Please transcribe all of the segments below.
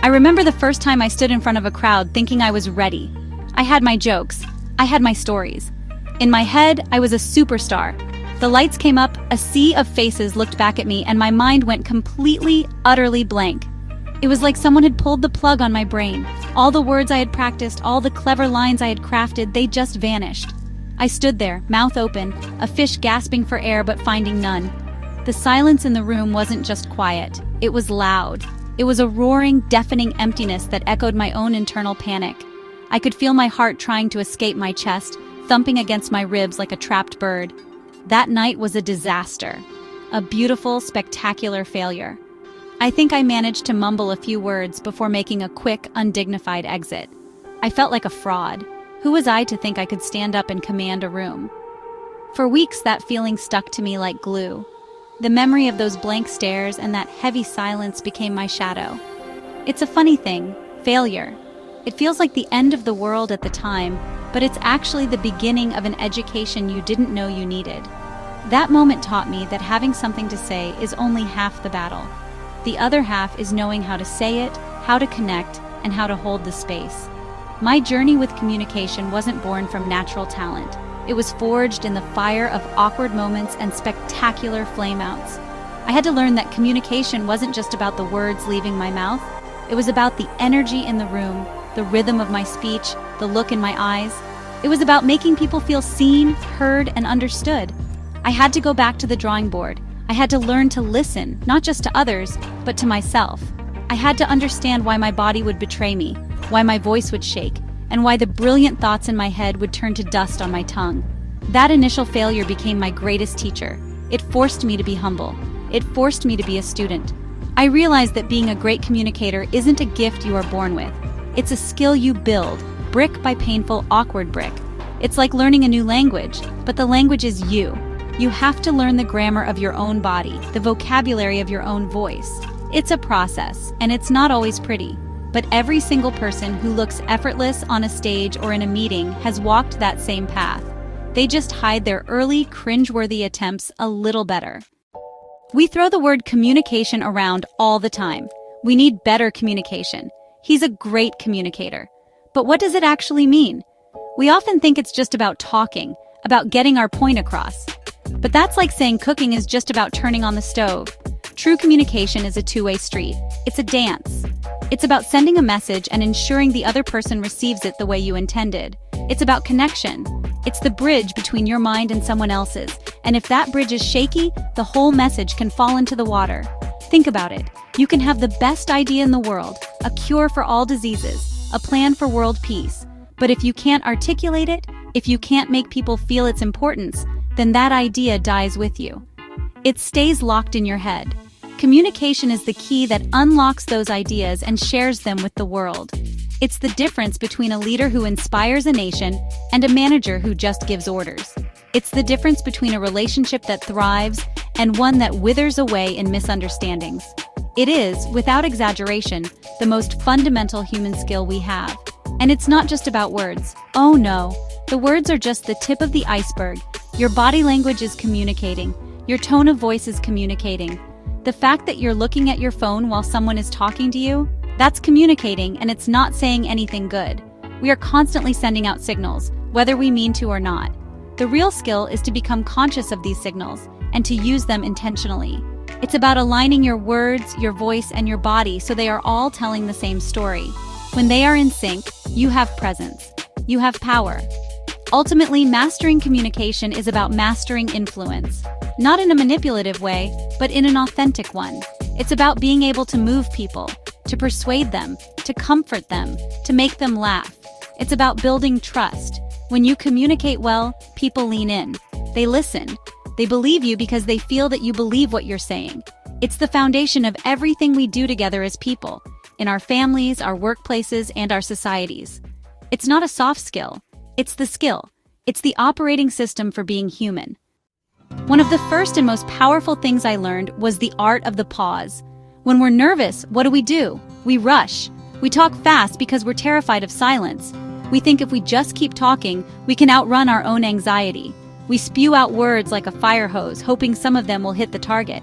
I remember the first time I stood in front of a crowd thinking I was ready. I had my jokes. I had my stories. In my head, I was a superstar. The lights came up, a sea of faces looked back at me, and my mind went completely, utterly blank. It was like someone had pulled the plug on my brain. All the words I had practiced, all the clever lines I had crafted, they just vanished. I stood there, mouth open, a fish gasping for air but finding none. The silence in the room wasn't just quiet. It was loud. It was a roaring, deafening emptiness that echoed my own internal panic. I could feel my heart trying to escape my chest, thumping against my ribs like a trapped bird. That night was a disaster. A beautiful, spectacular failure. I think I managed to mumble a few words before making a quick, undignified exit. I felt like a fraud. Who was I to think I could stand up and command a room? For weeks, that feeling stuck to me like glue. The memory of those blank stares and that heavy silence became my shadow. It's a funny thing, failure. It feels like the end of the world at the time, but it's actually the beginning of an education you didn't know you needed. That moment taught me that having something to say is only half the battle. The other half is knowing how to say it, how to connect, and how to hold the space. My journey with communication wasn't born from natural talent. It was forged in the fire of awkward moments and spectacular flameouts. I had to learn that communication wasn't just about the words leaving my mouth. It was about the energy in the room, the rhythm of my speech, the look in my eyes. It was about making people feel seen, heard, and understood. I had to go back to the drawing board. I had to learn to listen, not just to others, but to myself. I had to understand why my body would betray me, why my voice would shake, and why the brilliant thoughts in my head would turn to dust on my tongue. That initial failure became my greatest teacher. It forced me to be humble. It forced me to be a student. I realized that being a great communicator isn't a gift you are born with. It's a skill you build, brick by painful, awkward brick. It's like learning a new language, but the language is you. You have to learn the grammar of your own body, the vocabulary of your own voice. It's a process, and it's not always pretty. But every single person who looks effortless on a stage or in a meeting has walked that same path. They just hide their early, cringeworthy attempts a little better. We throw the word communication around all the time. We need better communication. He's a great communicator. But what does it actually mean? We often think it's just about talking, about getting our point across. But that's like saying cooking is just about turning on the stove. True communication is a two-way street. It's a dance. It's about sending a message and ensuring the other person receives it the way you intended. It's about connection. It's the bridge between your mind and someone else's. And if that bridge is shaky, the whole message can fall into the water. Think about it. You can have the best idea in the world, a cure for all diseases, a plan for world peace. But if you can't articulate it, if you can't make people feel its importance, then that idea dies with you. It stays locked in your head. Communication is the key that unlocks those ideas and shares them with the world. It's the difference between a leader who inspires a nation and a manager who just gives orders. It's the difference between a relationship that thrives and one that withers away in misunderstandings. It is, without exaggeration, the most fundamental human skill we have. And it's not just about words. Oh no, the words are just the tip of the iceberg. Your body language is communicating. Your tone of voice is communicating. The fact that you're looking at your phone while someone is talking to you, that's communicating, and it's not saying anything good. We are constantly sending out signals, whether we mean to or not. The real skill is to become conscious of these signals and to use them intentionally. It's about aligning your words, your voice, and your body so they are all telling the same story. When they are in sync, you have presence. You have power. Ultimately, mastering communication is about mastering influence. Not in a manipulative way, but in an authentic one. It's about being able to move people, to persuade them, to comfort them, to make them laugh. It's about building trust. When you communicate well, people lean in. They listen. They believe you because they feel that you believe what you're saying. It's the foundation of everything we do together as people, in our families, our workplaces, and our societies. It's not a soft skill. It's the skill. It's the operating system for being human. One of the first and most powerful things I learned was the art of the pause. When we're nervous, what do? We rush. We talk fast because we're terrified of silence. We think if we just keep talking, we can outrun our own anxiety. We spew out words like a fire hose, hoping some of them will hit the target.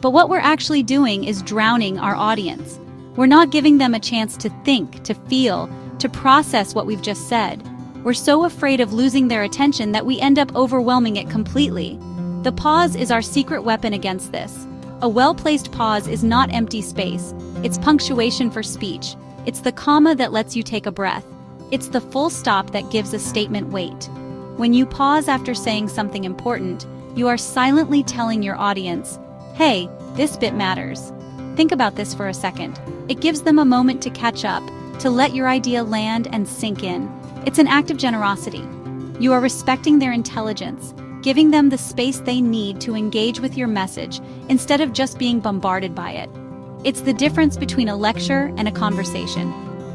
But what we're actually doing is drowning our audience. We're not giving them a chance to think, to feel, to process what we've just said. We're so afraid of losing their attention that we end up overwhelming it completely. The pause is our secret weapon against this. A well-placed pause is not empty space. It's punctuation for speech. It's the comma that lets you take a breath. It's the full stop that gives a statement weight. When you pause after saying something important, you are silently telling your audience, hey, this bit matters. Think about this for a second. It gives them a moment to catch up, to let your idea land and sink in. It's an act of generosity. You are respecting their intelligence, giving them the space they need to engage with your message instead of just being bombarded by it. It's the difference between a lecture and a conversation.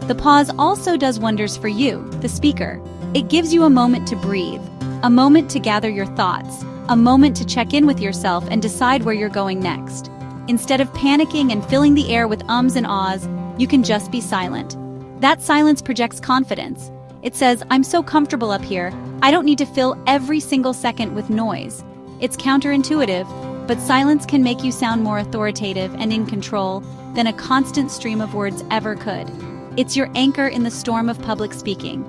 The pause also does wonders for you, the speaker. It gives you a moment to breathe, a moment to gather your thoughts, a moment to check in with yourself and decide where you're going next. Instead of panicking and filling the air with ums and ahs, you can just be silent. That silence projects confidence. It says, I'm so comfortable up here, I don't need to fill every single second with noise. It's counterintuitive, but silence can make you sound more authoritative and in control than a constant stream of words ever could. It's your anchor in the storm of public speaking.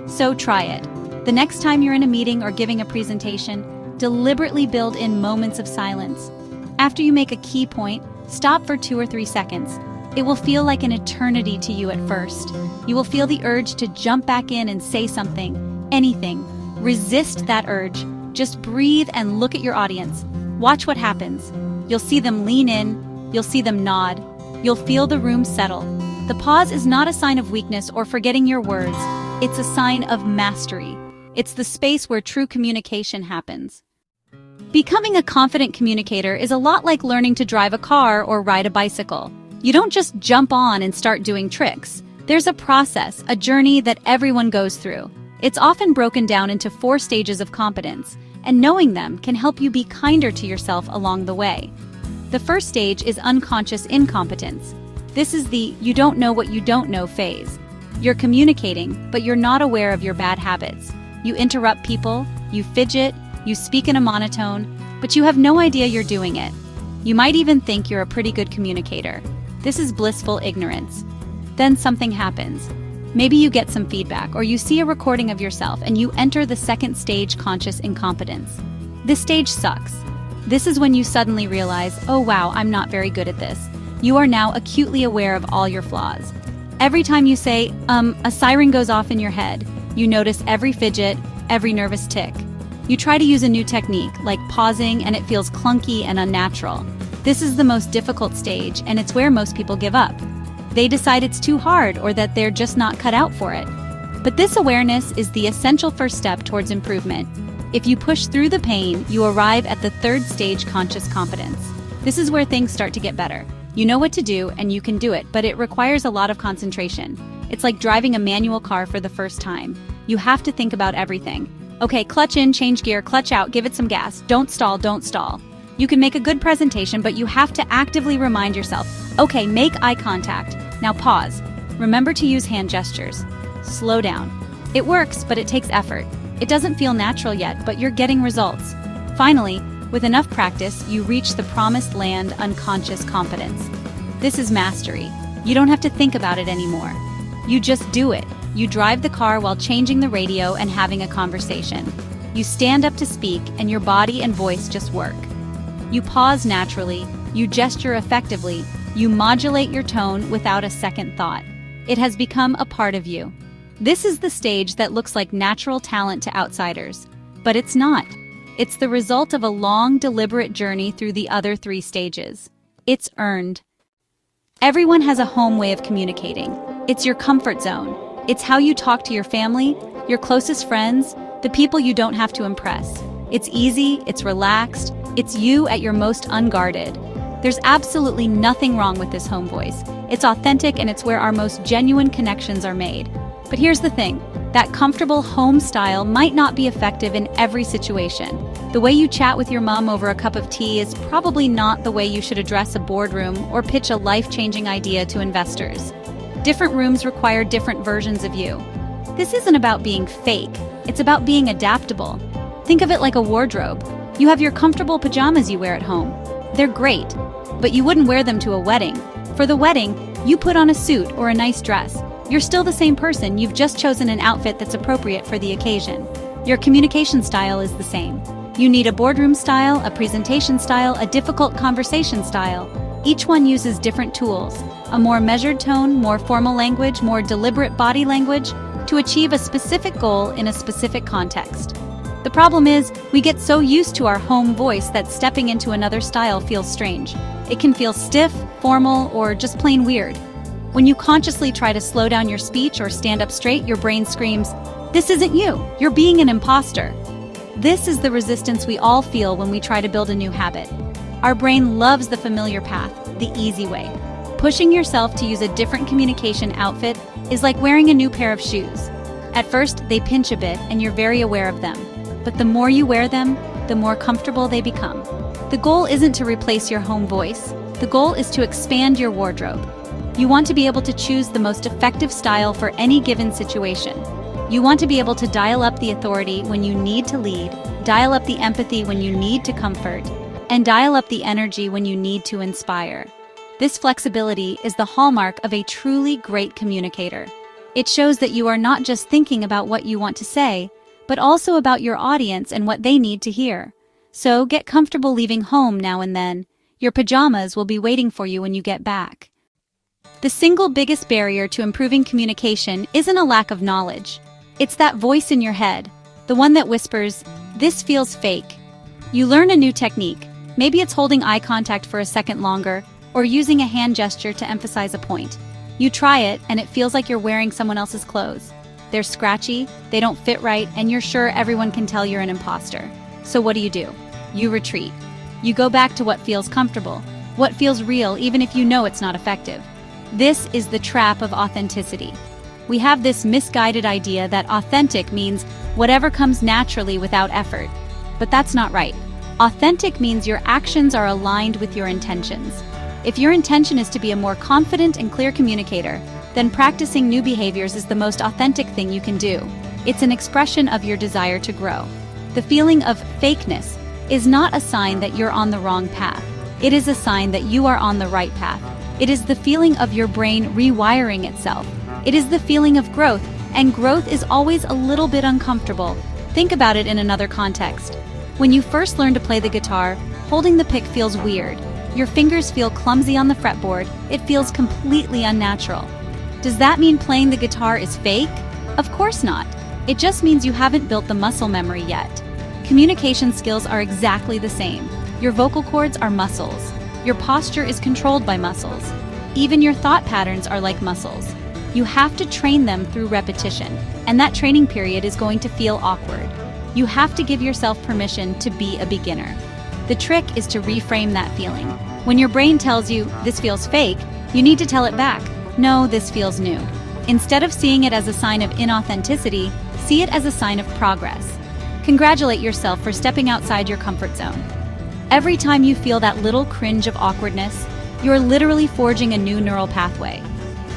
So try it. The next time you're in a meeting or giving a presentation, deliberately build in moments of silence. After you make a key point, stop for 2 or 3 seconds. It will feel like an eternity to you at first. You will feel the urge to jump back in and say something, anything. Resist that urge. Just breathe and look at your audience. Watch what happens. You'll see them lean in, you'll see them nod, you'll feel the room settle. The pause is not a sign of weakness or forgetting your words. It's a sign of mastery. It's the space where true communication happens. Becoming a confident communicator is a lot like learning to drive a car or ride a bicycle. You don't just jump on and start doing tricks. There's a process, a journey that everyone goes through. It's often broken down into 4 stages of competence, and knowing them can help you be kinder to yourself along the way. The first stage is unconscious incompetence. This is the you don't know what you don't know phase. You're communicating, but you're not aware of your bad habits. You interrupt people, you fidget, you speak in a monotone, but you have no idea you're doing it. You might even think you're a pretty good communicator. This is blissful ignorance. Then something happens. Maybe you get some feedback, or you see a recording of yourself and you enter the second stage, conscious incompetence. This stage sucks. This is when you suddenly realize, oh wow, I'm not very good at this. You are now acutely aware of all your flaws. Every time you say, a siren goes off in your head. You notice every fidget, every nervous tick. You try to use a new technique, like pausing, and it feels clunky and unnatural. This is the most difficult stage, and it's where most people give up. They decide it's too hard or that they're just not cut out for it. But this awareness is the essential first step towards improvement. If you push through the pain, you arrive at the third stage, conscious competence. This is where things start to get better. You know what to do and you can do it, but it requires a lot of concentration. It's like driving a manual car for the first time. You have to think about everything. Okay, clutch in, change gear, clutch out, give it some gas. Don't stall, don't stall. You can make a good presentation, but you have to actively remind yourself, okay, make eye contact. Now pause. Remember to use hand gestures. Slow down. It works, but it takes effort. It doesn't feel natural yet, but you're getting results. Finally, with enough practice, you reach the promised land, unconscious competence. This is mastery. You don't have to think about it anymore. You just do it. You drive the car while changing the radio and having a conversation. You stand up to speak, and your body and voice just work. You pause naturally, you gesture effectively, you modulate your tone without a second thought. It has become a part of you. This is the stage that looks like natural talent to outsiders, but it's not. It's the result of a long, deliberate journey through the other 3 stages. It's earned. Everyone has a home way of communicating. It's your comfort zone. It's how you talk to your family, your closest friends, the people you don't have to impress. It's easy, it's relaxed, it's you at your most unguarded. There's absolutely nothing wrong with this home voice. It's authentic and it's where our most genuine connections are made. But here's the thing, that comfortable home style might not be effective in every situation. The way you chat with your mom over a cup of tea is probably not the way you should address a boardroom or pitch a life-changing idea to investors. Different rooms require different versions of you. This isn't about being fake, it's about being adaptable. Think of it like a wardrobe. You have your comfortable pajamas you wear at home. They're great, but you wouldn't wear them to a wedding. For the wedding, You put on a suit or a nice dress. You're still the same person, you've just chosen an outfit that's appropriate for the occasion. Your communication style is the same. You need a boardroom style, a presentation style, a difficult conversation style. Each one uses different tools, a more measured tone, more formal language, more deliberate body language, to achieve a specific goal in a specific context. The problem is, we get so used to our home voice that stepping into another style feels strange. It can feel stiff, formal, or just plain weird. When you consciously try to slow down your speech or stand up straight, your brain screams, "This isn't you, you're being an imposter." This is the resistance we all feel when we try to build a new habit. Our brain loves the familiar path, the easy way. Pushing yourself to use a different communication outfit is like wearing a new pair of shoes. At first, they pinch a bit and you're very aware of them. But the more you wear them, the more comfortable they become. The goal isn't to replace your home voice. The goal is to expand your wardrobe. You want to be able to choose the most effective style for any given situation. You want to be able to dial up the authority when you need to lead, dial up the empathy when you need to comfort, and dial up the energy when you need to inspire. This flexibility is the hallmark of a truly great communicator. It shows that you are not just thinking about what you want to say, but also about your audience and what they need to hear. So get comfortable leaving home now and then. Your pajamas will be waiting for you when you get back. The single biggest barrier to improving communication isn't a lack of knowledge. It's that voice in your head, the one that whispers, "This feels fake." You learn a new technique. Maybe it's holding eye contact for a second longer, or using a hand gesture to emphasize a point. You try it, and it feels like you're wearing someone else's clothes. They're scratchy, they don't fit right, and you're sure everyone can tell you're an imposter. So what do? You retreat. You go back to what feels comfortable, what feels real, even if you know it's not effective. This is the trap of authenticity. We have this misguided idea that authentic means whatever comes naturally without effort. But that's not right. Authentic means your actions are aligned with your intentions. If your intention is to be a more confident and clear communicator, then practicing new behaviors is the most authentic thing you can do. It's an expression of your desire to grow. The feeling of fakeness is not a sign that you're on the wrong path. It is a sign that you are on the right path. It is the feeling of your brain rewiring itself. It is the feeling of growth, and growth is always a little bit uncomfortable. Think about it in another context. When you first learn to play the guitar, holding the pick feels weird. Your fingers feel clumsy on the fretboard. It feels completely unnatural. Does that mean playing the guitar is fake? Of course not. It just means you haven't built the muscle memory yet. Communication skills are exactly the same. Your vocal cords are muscles. Your posture is controlled by muscles. Even your thought patterns are like muscles. You have to train them through repetition, and that training period is going to feel awkward. You have to give yourself permission to be a beginner. The trick is to reframe that feeling. When your brain tells you, "This feels fake," you need to tell it back, "No, this feels new." Instead of seeing it as a sign of inauthenticity, see it as a sign of progress. Congratulate yourself for stepping outside your comfort zone. Every time you feel that little cringe of awkwardness, you're literally forging a new neural pathway.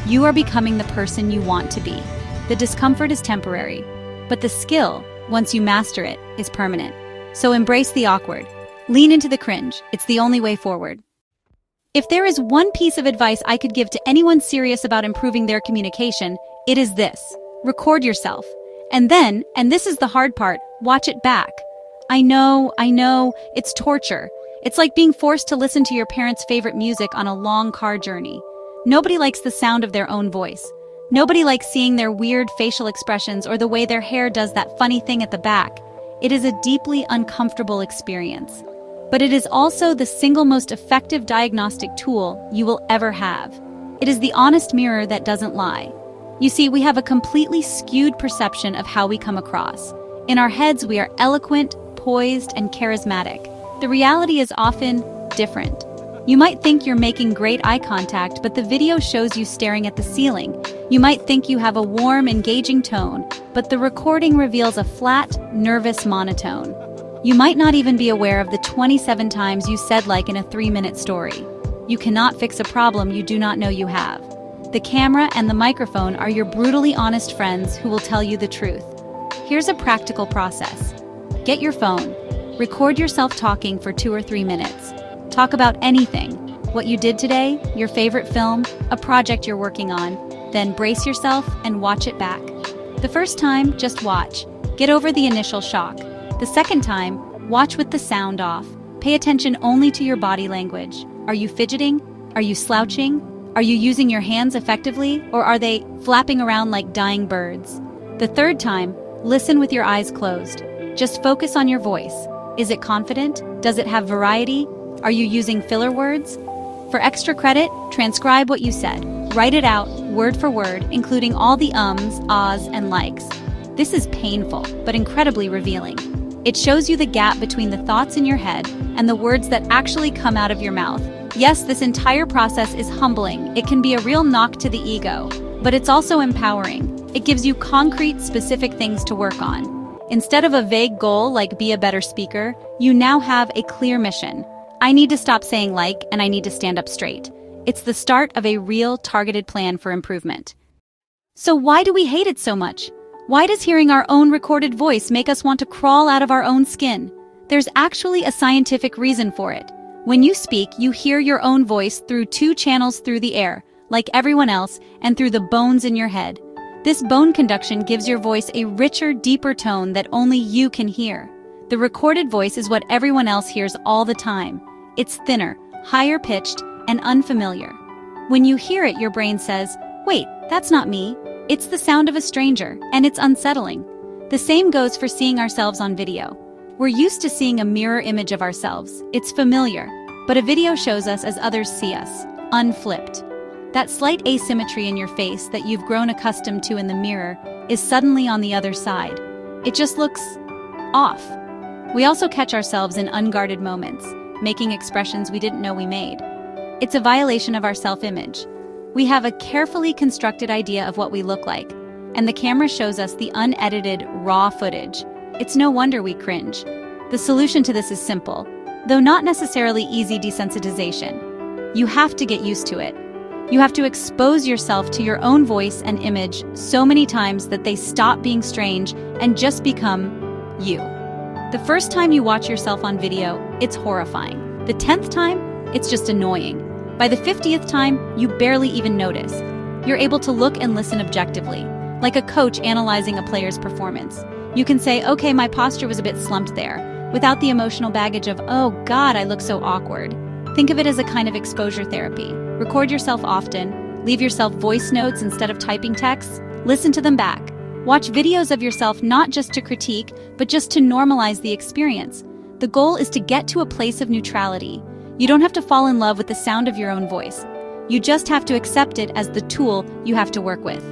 You are becoming the person you want to be. The discomfort is temporary, but the skill, once you master it, is permanent. So embrace the awkward. Lean into the cringe. It's the only way forward. If there is one piece of advice I could give to anyone serious about improving their communication, it is this: record yourself. And then, and this is the hard part, watch it back. I know, it's torture. It's like being forced to listen to your parents' favorite music on a long car journey. Nobody likes the sound of their own voice. Nobody likes seeing their weird facial expressions or the way their hair does that funny thing at the back. It is a deeply uncomfortable experience. But it is also the single most effective diagnostic tool you will ever have. It is the honest mirror that doesn't lie. You see, we have a completely skewed perception of how we come across. In our heads, we are eloquent, poised, and charismatic. The reality is often different. You might think you're making great eye contact, but the video shows you staring at the ceiling. You might think you have a warm, engaging tone, but the recording reveals a flat, nervous monotone. You might not even be aware of the 27 times you said like in a 3-minute story. You cannot fix a problem you do not know you have. The camera and the microphone are your brutally honest friends who will tell you the truth. Here's a practical process. Get your phone. Record yourself talking for 2 or 3 minutes. Talk about anything, what you did today, your favorite film, a project you're working on. Then brace yourself and watch it back. The first time, just watch. Get over the initial shock. The second time, watch with the sound off. Pay attention only to your body language. Are you fidgeting? Are you slouching? Are you using your hands effectively, or are they flapping around like dying birds? The third time, listen with your eyes closed. Just focus on your voice. Is it confident? Does it have variety? Are you using filler words? For extra credit, transcribe what you said. Write it out, word for word, including all the ums, ahs, and likes. This is painful, but incredibly revealing. It shows you the gap between the thoughts in your head and the words that actually come out of your mouth. Yes, this entire process is humbling. It can be a real knock to the ego, but it's also empowering. It gives you concrete, specific things to work on. Instead of a vague goal like be a better speaker, you now have a clear mission. I need to stop saying like, and I need to stand up straight. It's the start of a real, targeted plan for improvement. So why do we hate it so much? Why does hearing our own recorded voice make us want to crawl out of our own skin? There's actually a scientific reason for it. When you speak, you hear your own voice through two channels through the air, like everyone else, and through the bones in your head. This bone conduction gives your voice a richer, deeper tone that only you can hear. The recorded voice is what everyone else hears all the time. It's thinner, higher pitched, and unfamiliar. When you hear it, your brain says, "Wait, that's not me." It's the sound of a stranger, and it's unsettling. The same goes for seeing ourselves on video. We're used to seeing a mirror image of ourselves. It's familiar, but a video shows us as others see us, unflipped. That slight asymmetry in your face that you've grown accustomed to in the mirror is suddenly on the other side. It just looks off. We also catch ourselves in unguarded moments, making expressions we didn't know we made. It's a violation of our self-image. We have a carefully constructed idea of what we look like, and the camera shows us the unedited, raw footage. It's no wonder we cringe. The solution to this is simple, though not necessarily easy: desensitization. You have to get used to it. You have to expose yourself to your own voice and image so many times that they stop being strange and just become you. The first time you watch yourself on video, it's horrifying. The 10th time, it's just annoying. By the 50th time, you barely even notice. You're able to look and listen objectively, like a coach analyzing a player's performance. You can say, okay, my posture was a bit slumped there, without the emotional baggage of, oh God, I look so awkward. Think of it as a kind of exposure therapy. Record yourself often, leave yourself voice notes instead of typing texts, listen to them back. Watch videos of yourself not just to critique, but just to normalize the experience. The goal is to get to a place of neutrality. You don't have to fall in love with the sound of your own voice. You just have to accept it as the tool you have to work with.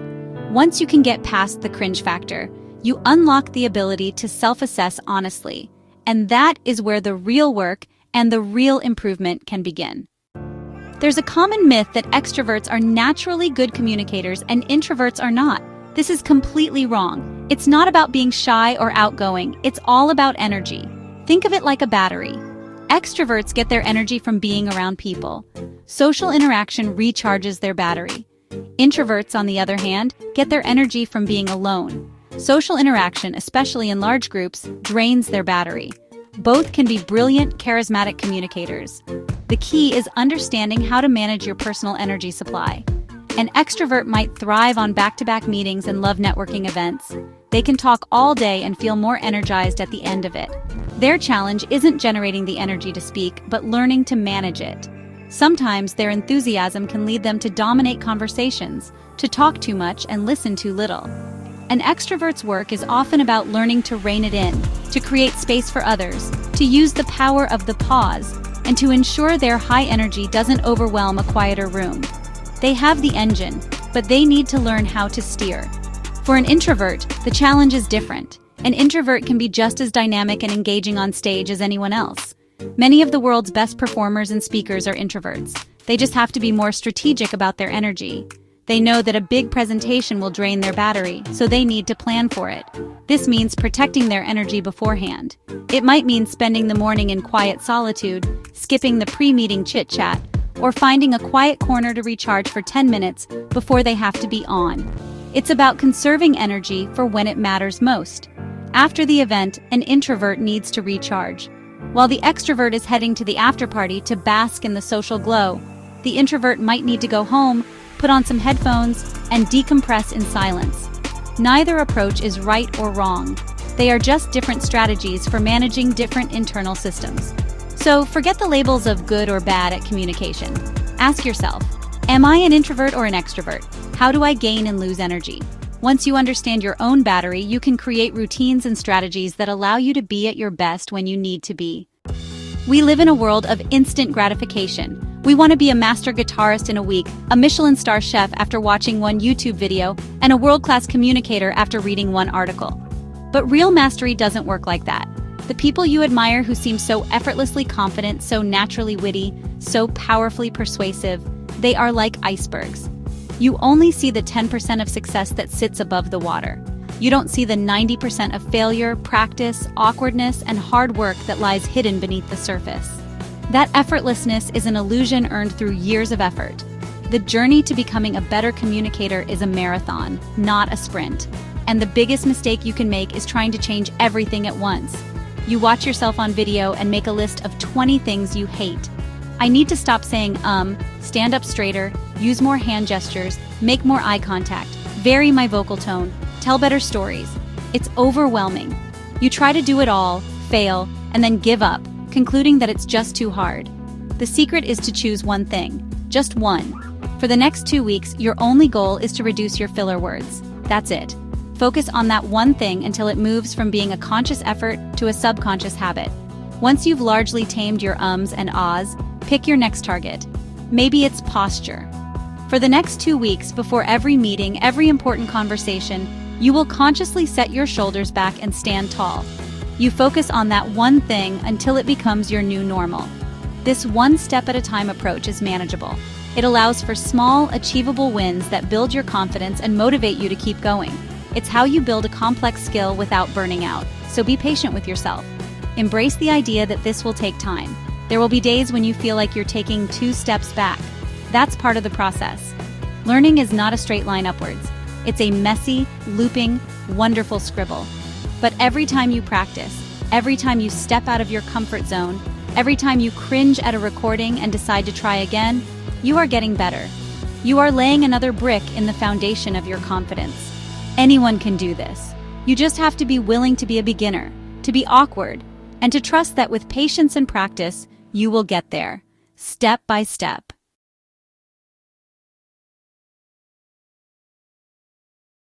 Once you can get past the cringe factor, you unlock the ability to self-assess honestly. And that is where the real work and the real improvement can begin. There's a common myth that extroverts are naturally good communicators and introverts are not. This is completely wrong. It's not about being shy or outgoing. It's all about energy. Think of it like a battery. Extroverts get their energy from being around people. Social interaction recharges their battery. Introverts, on the other hand, get their energy from being alone. Social interaction, especially in large groups, drains their battery. Both can be brilliant, charismatic communicators. The key is understanding how to manage your personal energy supply. An extrovert might thrive on back-to-back meetings and love networking events. They can talk all day and feel more energized at the end of it. Their challenge isn't generating the energy to speak, but learning to manage it. Sometimes their enthusiasm can lead them to dominate conversations, to talk too much and listen too little. An extrovert's work is often about learning to rein it in, to create space for others, to use the power of the pause, and to ensure their high energy doesn't overwhelm a quieter room. They have the engine, but they need to learn how to steer. For an introvert, the challenge is different. An introvert can be just as dynamic and engaging on stage as anyone else. Many of the world's best performers and speakers are introverts. They just have to be more strategic about their energy. They know that a big presentation will drain their battery, so they need to plan for it. This means protecting their energy beforehand. It might mean spending the morning in quiet solitude, skipping the pre-meeting chit-chat, or finding a quiet corner to recharge for 10 minutes before they have to be on. It's about conserving energy for when it matters most. After the event, an introvert needs to recharge. While the extrovert is heading to the after-party to bask in the social glow, The introvert might need to go home, put on some headphones, and decompress in silence. Neither approach is right or wrong. They are just different strategies for managing different internal systems. So forget the labels of good or bad at communication. Ask yourself, am I an introvert or an extrovert? How do I gain and lose energy? Once you understand your own battery, you can create routines and strategies that allow you to be at your best when you need to be. We live in a world of instant gratification. We want to be a master guitarist in a week, a Michelin star chef after watching one YouTube video, and a world-class communicator after reading one article. But real mastery doesn't work like that. The people you admire who seem so effortlessly confident, so naturally witty, so powerfully persuasive, they are like icebergs. You only see the 10% of success that sits above the water. You don't see the 90% of failure, practice, awkwardness, and hard work that lies hidden beneath the surface. That effortlessness is an illusion earned through years of effort. The journey to becoming a better communicator is a marathon, not a sprint. And the biggest mistake you can make is trying to change everything at once. You watch yourself on video and make a list of 20 things you hate. I need to stop saying stand up straighter, use more hand gestures, make more eye contact, vary my vocal tone, tell better stories. It's overwhelming. You try to do it all, fail, and then give up, concluding that it's just too hard. The secret is to choose one thing, just one. For the next 2 weeks, your only goal is to reduce your filler words. That's it. Focus on that one thing until it moves from being a conscious effort to a subconscious habit. Once you've largely tamed your ums and ahs, pick your next target. Maybe it's posture. For the next 2 weeks, before every meeting, every important conversation, you will consciously set your shoulders back and stand tall. You focus on that one thing until it becomes your new normal. This one-step-at-a-time approach is manageable. It allows for small, achievable wins that build your confidence and motivate you to keep going. It's how you build a complex skill without burning out, so be patient with yourself. Embrace the idea that this will take time. There will be days when you feel like you're taking 2 steps back. That's part of the process. Learning is not a straight line upwards. It's a messy, looping, wonderful scribble. But every time you practice, every time you step out of your comfort zone, every time you cringe at a recording and decide to try again, you are getting better. You are laying another brick in the foundation of your confidence. Anyone can do this. You just have to be willing to be a beginner, to be awkward, and to trust that with patience and practice, you will get there, step by step.